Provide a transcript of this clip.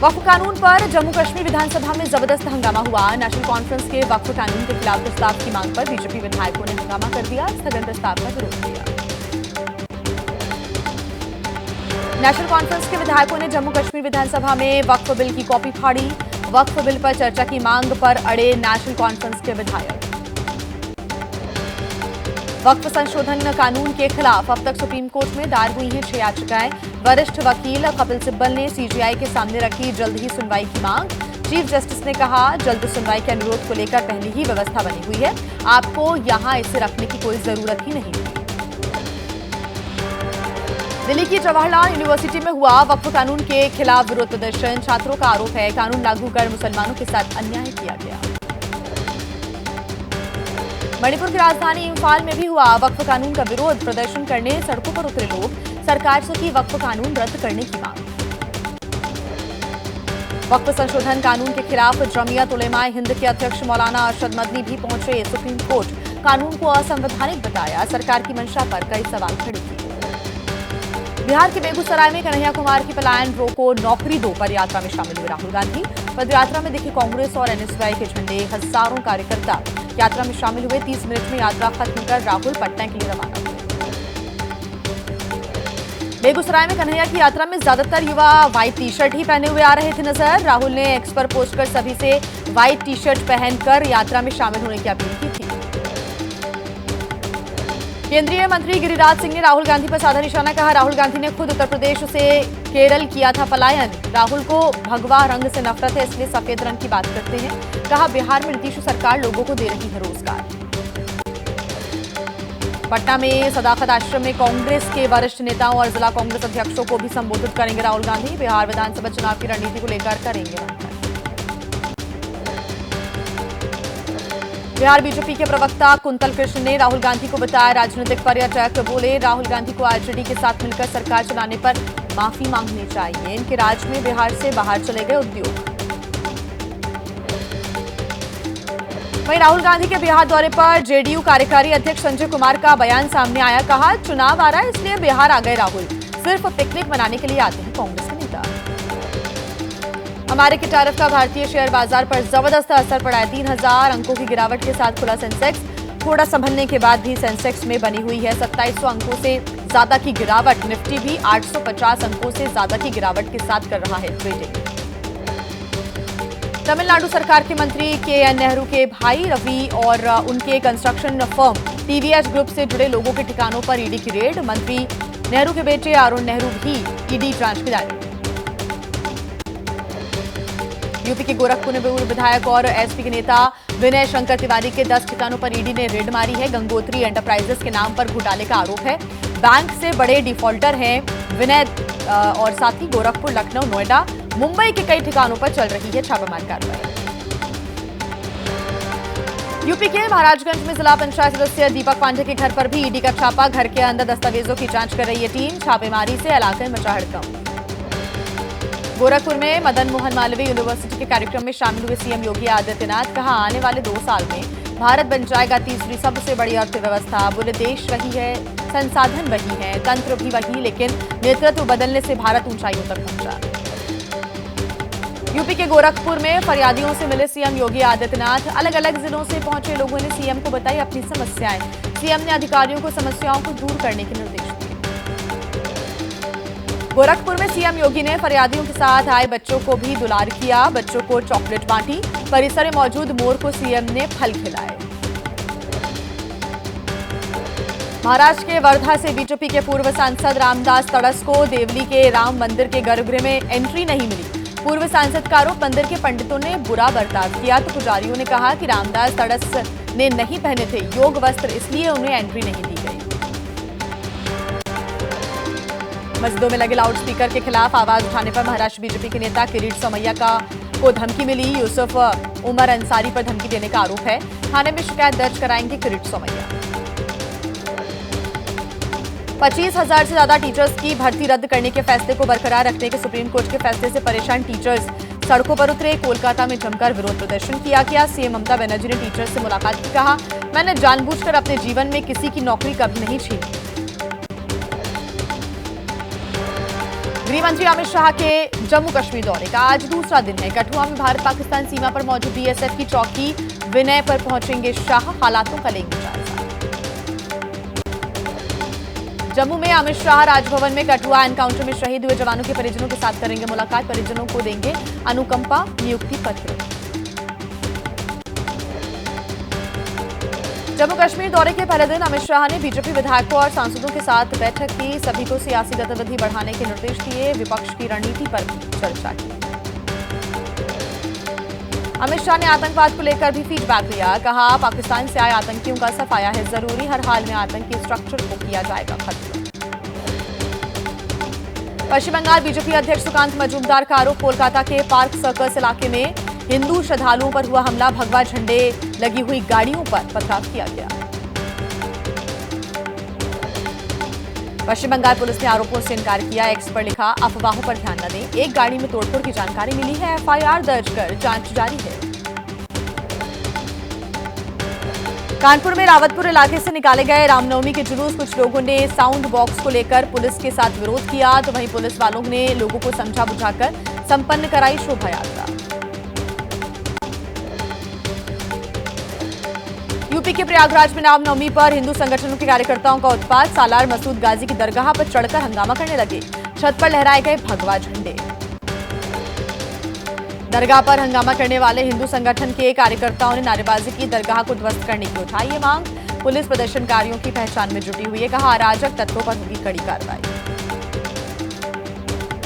वक्फ कानून पर जम्मू कश्मीर विधानसभा में जबरदस्त हंगामा हुआ। नेशनल कॉन्फ्रेंस के वक्फ कानून के खिलाफ प्रस्ताव की मांग पर बीजेपी विधायकों ने हंगामा कर दिया, स्थगन प्रस्ताव का विरोध किया। नेशनल कॉन्फ्रेंस के विधायकों ने जम्मू कश्मीर विधानसभा में वक्फ बिल की कॉपी फाड़ी। वक्फ बिल पर चर्चा की मांग पर अड़े नेशनल कॉन्फ्रेंस के विधायक। वक्फ संशोधन कानून के खिलाफ अब तक सुप्रीम कोर्ट में दायर हुई हैं 6 याचिकाएं। वरिष्ठ वकील कपिल सिब्बल ने सीजेआई के सामने रखी जल्द ही सुनवाई की मांग। चीफ जस्टिस ने कहा, जल्द सुनवाई के अनुरोध को लेकर पहले ही व्यवस्था बनी हुई है, आपको यहां इसे रखने की कोई जरूरत ही नहीं। दिल्ली की जवाहरलाल यूनिवर्सिटी में हुआ वक्फ कानून के खिलाफ विरोध प्रदर्शन। छात्रों का आरोप है, कानून लागू कर मुसलमानों के साथ अन्याय किया गया। मणिपुर की राजधानी इंफाल में भी हुआ वक्फ कानून का विरोध। प्रदर्शन करने सड़कों पर उतरे लोग, सरकार से की वक्फ कानून रद्द करने की मांग। वक्फ संशोधन कानून के खिलाफ जमीयत उलेमाए हिंद के अध्यक्ष मौलाना अरशद मदनी भी पहुंचे सुप्रीम कोर्ट। कानून को असंवैधानिक बताया, सरकार की मंशा पर कई सवाल खड़े किए। बिहार के बेगूसराय में कन्हैया कुमार की पलायन रोको नौकरी दो पर यात्रा में शामिल हुए राहुल गांधी। पदयात्रा में दिखे कांग्रेस और एनएसयूआई के झंडे, हजारों कार्यकर्ता यात्रा में शामिल हुए। 30 मिनट में यात्रा खत्म कर राहुल पटना के लिए रवाना हुए। बेगूसराय में कन्हैया की यात्रा में ज्यादातर युवा व्हाइट टी शर्ट ही पहने हुए आ रहे थे नजर। राहुल ने एक्स पर पोस्ट कर सभी से व्हाइट टी शर्ट पहनकर यात्रा में शामिल होने की अपील की थी। केंद्रीय मंत्री गिरिराज सिंह ने राहुल गांधी पर साधा निशाना कहा, राहुल गांधी ने खुद उत्तर प्रदेश से केरल किया था पलायन। राहुल को भगवा रंग से नफरत है, इसलिए सफेद रंग की बात करते हैं। कहा, बिहार में नीतीश सरकार लोगों को दे रही है रोजगार। पटना में सदाकत आश्रम में कांग्रेस के वरिष्ठ नेताओं और जिला कांग्रेस अध्यक्षों को भी संबोधित करेंगे राहुल गांधी। बिहार विधानसभा चुनाव की रणनीति को लेकर करेंगे मंथन। बिहार बीजेपी के प्रवक्ता कुंतल कृष्ण ने राहुल गांधी को बताया राजनीतिक पर्यटक। बोले, राहुल गांधी को आरजेडी के साथ मिलकर सरकार चलाने पर माफी मांगनी चाहिए। इनके राज में बिहार से बाहर चले गए उद्योग। वहीं राहुल गांधी के बिहार दौरे पर जेडीयू कार्यकारी अध्यक्ष संजय कुमार का बयान सामने आया। कहा, चुनाव आ रहा है इसलिए बिहार आ गए राहुल, सिर्फ पिकनिक मनाने के लिए आते हैं कांग्रेस के नेता। अमेरिकी टैरिफ का भारतीय शेयर बाजार पर जबरदस्त असर पड़ा है। 3000 अंकों की गिरावट के साथ खुला सेंसेक्स। थोड़ा संभलने के बाद भी सेंसेक्स में बनी हुई है 2700 अंकों से ज्यादा की गिरावट। निफ्टी भी 850 अंकों से ज्यादा की गिरावट के साथ कर रहा है ट्रेडिंग। तमिलनाडु सरकार के मंत्री के.एन. नेहरू के भाई रवि और उनके कंस्ट्रक्शन फर्म टीवीएस ग्रुप से जुड़े लोगों के ठिकानों पर ईडी की रेड। मंत्री नेहरू के बेटे अरुण नेहरू भी ईडी जांच के दायरे। यूपी के गोरखपुर में पूर्व विधायक और एसपी के नेता विनय शंकर तिवारी के 10 ठिकानों पर ईडी ने रेड मारी है। गंगोत्री एंटरप्राइजेस के नाम पर घोटाले का आरोप है। बैंक से बड़े डिफॉल्टर हैं विनय और साथ ही गोरखपुर, लखनऊ, नोएडा, मुंबई के कई ठिकानों पर चल रही है छापेमार कार्रवाई। यूपी के महाराजगंज में जिला पंचायत सदस्य दीपक पांडे के घर पर भी ईडी का छापा। घर के अंदर दस्तावेजों की जांच कर रही है टीम। छापेमारी से इलाके में मचा हड़कंप। गोरखपुर में मदन मोहन मालवीय यूनिवर्सिटी के कार्यक्रम में शामिल हुए सीएम योगी आदित्यनाथ। कहा, आने वाले 2 साल में भारत बन जाएगा तीसरी सबसे बड़ी अर्थव्यवस्था। बोले, देश वही है, संसाधन वही है, तंत्र भी वही, लेकिन नेतृत्व बदलने से भारत ऊंचाइयों तक पहुंचा। यूपी के गोरखपुर में फरियादियों से मिले सीएम योगी आदित्यनाथ। अलग अलग जिलों से पहुंचे लोगों ने सीएम को बताई अपनी समस्याएं। सीएम ने अधिकारियों को समस्याओं को दूर करने के निर्देश दिए। गोरखपुर में सीएम योगी ने फरियादियों के साथ आए बच्चों को भी दुलार किया। बच्चों को चॉकलेट बांटी। परिसर में मौजूद मोर को सीएम ने फल खिलाए। महाराष्ट्र के वर्धा से बीजेपी के पूर्व सांसद रामदास तड़स को देवली के राम मंदिर के गर्भगृह में एंट्री नहीं मिली। पूर्व सांसद का आरोप, मंदिर के पंडितों ने बुरा बर्ताव किया तो पुजारियों ने कहा कि रामदास तड़स ने नहीं पहने थे योग वस्त्र, इसलिए उन्हें एंट्री नहीं दी गई। मस्जिदों में लगे लाउडस्पीकर के खिलाफ आवाज उठाने पर महाराष्ट्र बीजेपी के नेता किरीट सोमैया को धमकी मिली। यूसुफ उमर अंसारी पर धमकी देने का आरोप है। थाने में शिकायत दर्ज कराएंगे किरीट सोमैया। 25,000 से ज्यादा टीचर्स की भर्ती रद्द करने के फैसले को बरकरार रखने के सुप्रीम कोर्ट के फैसले से परेशान टीचर्स सड़कों पर उतरे। कोलकाता में जमकर विरोध प्रदर्शन किया गया। सीएम ममता बनर्जी ने टीचर्स से मुलाकात की। कहा, मैंने जानबूझकर अपने जीवन में किसी की नौकरी कभी नहीं छीनी। गृह मंत्री अमित शाह के जम्मू कश्मीर दौरे का आज दूसरा दिन है। कठुआ में भारत पाकिस्तान सीमा पर मौजूद बीएसएफ की चौकी विनय पर पहुंचेंगे शाह, हालातों का लेंगे जायजा। जम्मू में अमित शाह राजभवन में कठुआ एनकाउंटर में शहीद हुए जवानों के परिजनों के साथ करेंगे मुलाकात। परिजनों को देंगे अनुकंपा नियुक्ति पत्र। जम्मू कश्मीर दौरे के पहले दिन अमित शाह ने बीजेपी विधायकों और सांसदों के साथ बैठक की। सभी को सियासी गतिविधि बढ़ाने के निर्देश दिए। विपक्ष की रणनीति पर भी चर्चा की। अमित शाह ने आतंकवाद को लेकर भी फीडबैक लिया। कहा, पाकिस्तान से आए आतंकियों का सफाया है जरूरी, हर हाल में आतंकी स्ट्रक्चर को किया जाएगा खत्म। पश्चिम बंगाल बीजेपी अध्यक्ष सुकांत मजूमदार का आरोप, कोलकाता के पार्क सर्कस इलाके में हिंदू श्रद्धालुओं पर हुआ हमला। भगवा झंडे लगी हुई गाड़ियों पर पथराव किया गया। पश्चिम बंगाल पुलिस ने आरोपों से इनकार किया। एक्स पर लिखा, अफवाहों पर ध्यान न दें, एक गाड़ी में तोड़फोड़ की जानकारी मिली है, एफआईआर दर्ज कर जांच जारी है। कानपुर में रावतपुर इलाके से निकाले गए रामनवमी के जुलूस, कुछ लोगों ने साउंड बॉक्स को लेकर पुलिस के साथ विरोध किया, तो वहीं पुलिस वालों ने लोगों को समझा बुझाकर संपन्न कराई शोभा यात्रा। यूपी के प्रयागराज में रामनवमी पर हिंदू संगठनों के कार्यकर्ताओं का उत्पात। सालार मसूद गाजी की दरगाह पर चढ़कर हंगामा करने लगे। छत पर लहराए गए भगवा झंडे। दरगाह पर हंगामा करने वाले हिंदू संगठन के कार्यकर्ताओं ने नारेबाजी की। दरगाह को ध्वस्त करने की उठाई ये मांग। पुलिस प्रदर्शनकारियों की पहचान में जुटी हुई है। कहा, अराजक तत्वों पर होगी कड़ी कार्रवाई।